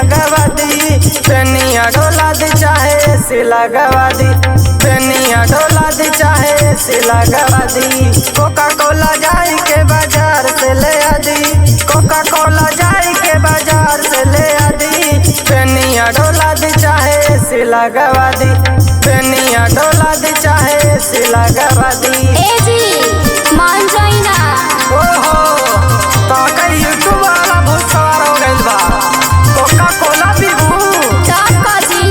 लगवा दी, पेनिया डोला दी चाहे एसी लगवा दी, पेनिया डोला दी चाहे एसी लगवा दी। कोका कोला जाई के बाजार से ले आदी, कोका कोला जाई के बाजार से ले आदी, पेनिया डोला दी चाहे एसी लगवा दी, पेनिया डोला दी चाहे एसी लगवा दी। ए जी मान जाई ना। ओहो तो कई यूट्यूब वाला भूत सवार हो गइल बा, कोका कोला पीबू। काका जी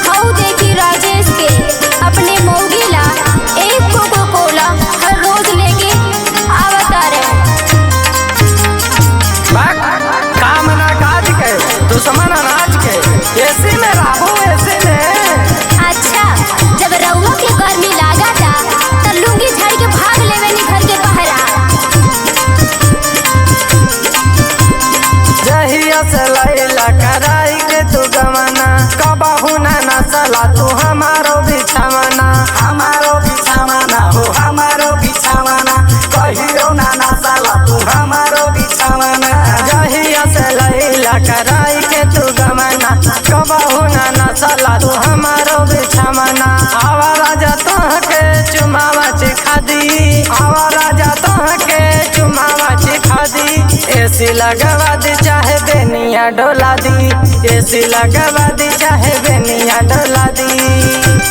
हऊ देखी राजेश के अपने मौगीला एक कोको कोला हर रोज लेके आवता रहे। काम ना काज के दुश्मन अनाज के, ऐसे में राहू ऐसे में। अच्छा जब रउआ के गर्मी लागता त लुंगी झाड़ के भाग लेवे नी घर के बहरा। जहिया से लैला कराई के तू गमना, कबहू ना नसला तू हमारो बिछावना, हमारो बिछावना हो हमारो बिछावना, कहियो ना नसला तू हमारो बिछावना। जहिया से लैला कराई के तू गमना, कबहू ना नसला तू हमारो बिछावना। आवा राजा तोह के चुमावा चिखा दी, आवा राजा तोह के चुमावा चिखा दी, एसी लगवा दी चाहे बेनिया डोला दी, एसी लगवा दी चाहे बेनिया डोला दी।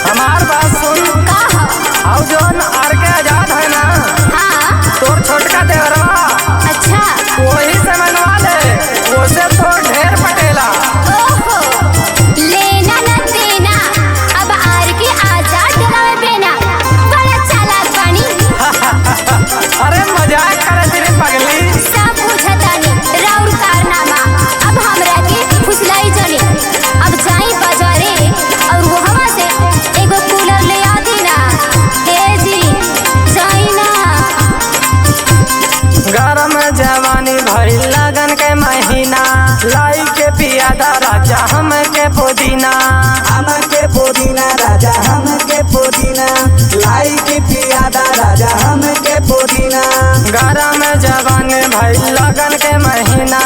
हमार बात सुन का ह? आओ जोन आर के आजाद है ना, हाँ तोर छोटका देवरवा अच्छा। वही से मनवा ले, उसे तो ढेर पटेला। ओहो लेना न देना अब आर के आजाद डरावे बेना, बड़ा चालाक बानी। अरे मजाक करे तेरे पगली। सब बुझतानी राउर कारनामा, अब हमरा के फुसलाई जनी। अब जाई बाजारे और वो हवा से एगो कूलर ले आदी ना। हे जी जाई ना। गरम जवानी भइल लगन के महीना, लाई के पियादा राजा हम के पुदीना, हम के पुदीना राजा हम के पुदीना, लाई के पियादा राजा हम के पुदीना। गरम जवानी भइल लगन के महीना,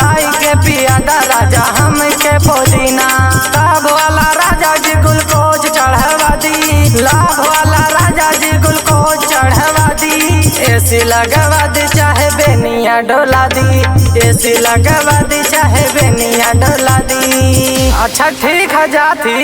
लाई के पियादा राजा हम के पुदीना। लाभ वाला राजा जी ग्लूकोज चढ़वा दी, लाभ वाला राजा जी ग्लूकोज चढ़वा दी, एसी लगवा दी चाहे बेनिया डोला दी, एसी लगवा दी चाहे बेनिया डोला दी। अच्छा ठीक है जाती।